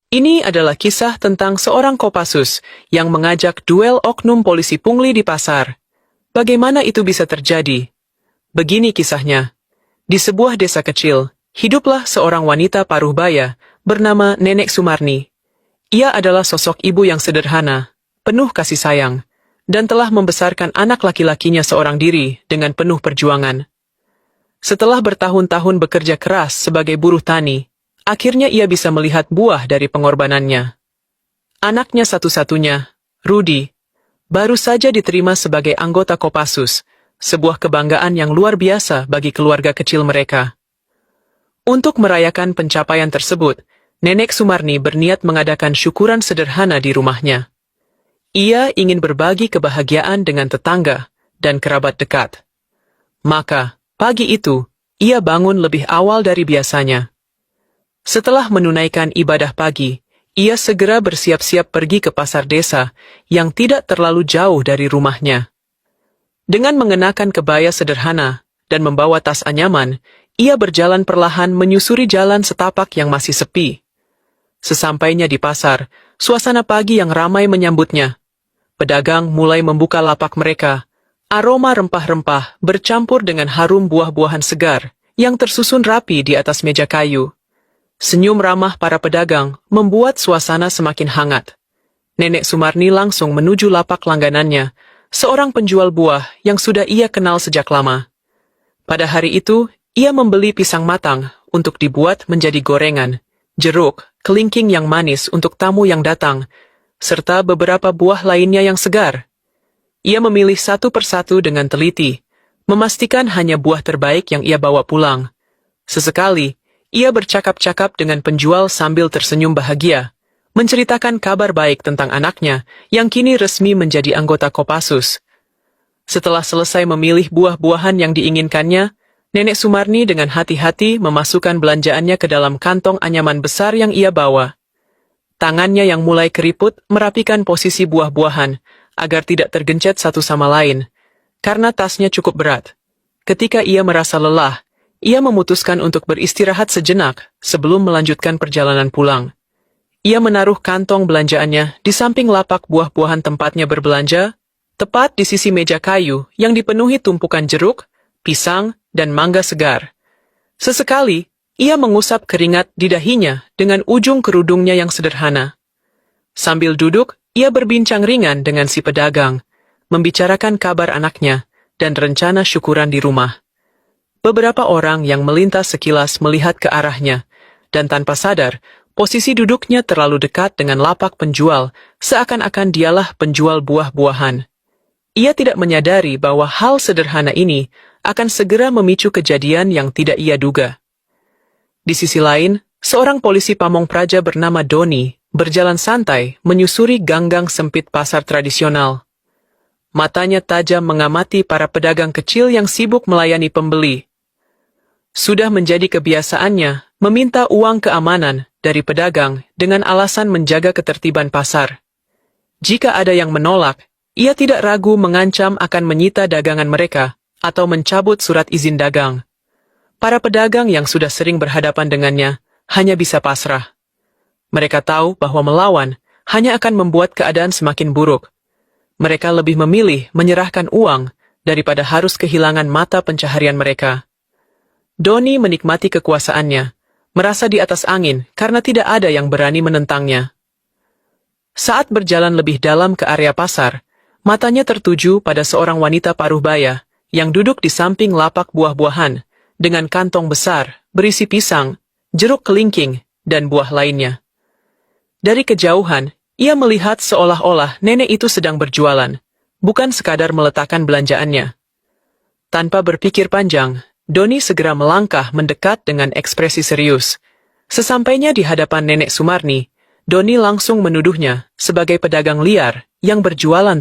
Ini adalah kisah tentang seorang Kopassus yang mengajak duel oknum polisi pungli di pasar. Bagaimana itu bisa terjadi? Begini kisahnya. Di sebuah desa kecil, hiduplah seorang wanita paruh baya bernama Nenek Sumarni. Ia adalah sosok ibu yang sederhana, penuh kasih sayang, dan telah membesarkan anak laki-lakinya seorang diri dengan penuh perjuangan. Setelah bertahun-tahun bekerja keras sebagai buruh tani, akhirnya ia bisa melihat buah dari pengorbanannya. Anaknya satu-satunya, Rudi, baru saja diterima sebagai anggota Kopassus, sebuah kebanggaan yang luar biasa bagi keluarga kecil mereka. Untuk merayakan pencapaian tersebut, Nenek Sumarni berniat mengadakan syukuran sederhana di rumahnya. Ia ingin berbagi kebahagiaan dengan tetangga dan kerabat dekat. Maka, pagi itu, ia bangun lebih awal dari biasanya. Setelah menunaikan ibadah pagi, ia segera bersiap-siap pergi ke pasar desa yang tidak terlalu jauh dari rumahnya. Dengan mengenakan kebaya sederhana dan membawa tas anyaman, ia berjalan perlahan menyusuri jalan setapak yang masih sepi. Sesampainya di pasar, suasana pagi yang ramai menyambutnya. Pedagang mulai membuka lapak mereka. Aroma rempah-rempah bercampur dengan harum buah-buahan segar yang tersusun rapi di atas meja kayu. Senyum ramah para pedagang membuat suasana semakin hangat. Nenek Sumarni langsung menuju lapak langganannya, seorang penjual buah yang sudah ia kenal sejak lama. Pada hari itu, ia membeli pisang matang untuk dibuat menjadi gorengan, jeruk, kelingking yang manis untuk tamu yang datang, serta beberapa buah lainnya yang segar. Ia memilih satu persatu dengan teliti, memastikan hanya buah terbaik yang ia bawa pulang. Sesekali, ia bercakap-cakap dengan penjual sambil tersenyum bahagia, menceritakan kabar baik tentang anaknya yang kini resmi menjadi anggota Kopassus. Setelah selesai memilih buah-buahan yang diinginkannya, Nenek Sumarni dengan hati-hati memasukkan belanjaannya ke dalam kantong anyaman besar yang ia bawa. Tangannya yang mulai keriput merapikan posisi buah-buahan agar tidak tergencet satu sama lain, karena tasnya cukup berat. Ketika ia merasa lelah, ia memutuskan untuk beristirahat sejenak sebelum melanjutkan perjalanan pulang. Ia menaruh kantong belanjaannya di samping lapak buah-buahan tempatnya berbelanja, tepat di sisi meja kayu yang dipenuhi tumpukan jeruk, pisang, dan mangga segar. Sesekali, ia mengusap keringat di dahinya dengan ujung kerudungnya yang sederhana. Sambil duduk, ia berbincang ringan dengan si pedagang, membicarakan kabar anaknya dan rencana syukuran di rumah. Beberapa orang yang melintas sekilas melihat ke arahnya, dan tanpa sadar, posisi duduknya terlalu dekat dengan lapak penjual, seakan-akan dialah penjual buah-buahan. Ia tidak menyadari bahwa hal sederhana ini akan segera memicu kejadian yang tidak ia duga. Di sisi lain, seorang polisi pamong praja bernama Doni berjalan santai menyusuri gang-gang sempit pasar tradisional. Matanya tajam mengamati para pedagang kecil yang sibuk melayani pembeli. Sudah menjadi kebiasaannya meminta uang keamanan dari pedagang dengan alasan menjaga ketertiban pasar. Jika ada yang menolak, ia tidak ragu mengancam akan menyita dagangan mereka atau mencabut surat izin dagang. Para pedagang yang sudah sering berhadapan dengannya hanya bisa pasrah. Mereka tahu bahwa melawan hanya akan membuat keadaan semakin buruk. Mereka lebih memilih menyerahkan uang daripada harus kehilangan mata pencaharian mereka. Doni menikmati kekuasaannya, merasa di atas angin karena tidak ada yang berani menentangnya. Saat berjalan lebih dalam ke area pasar, matanya tertuju pada seorang wanita paruh baya yang duduk di samping lapak buah-buahan dengan kantong besar berisi pisang, jeruk kelingking, dan buah lainnya. Dari kejauhan, ia melihat seolah-olah nenek itu sedang berjualan, bukan sekadar meletakkan belanjaannya. Tanpa berpikir panjang, Doni segera melangkah mendekat dengan ekspresi serius. Sesampainya di hadapan Nenek Sumarni, Doni langsung menuduhnya sebagai pedagang liar yang berjualan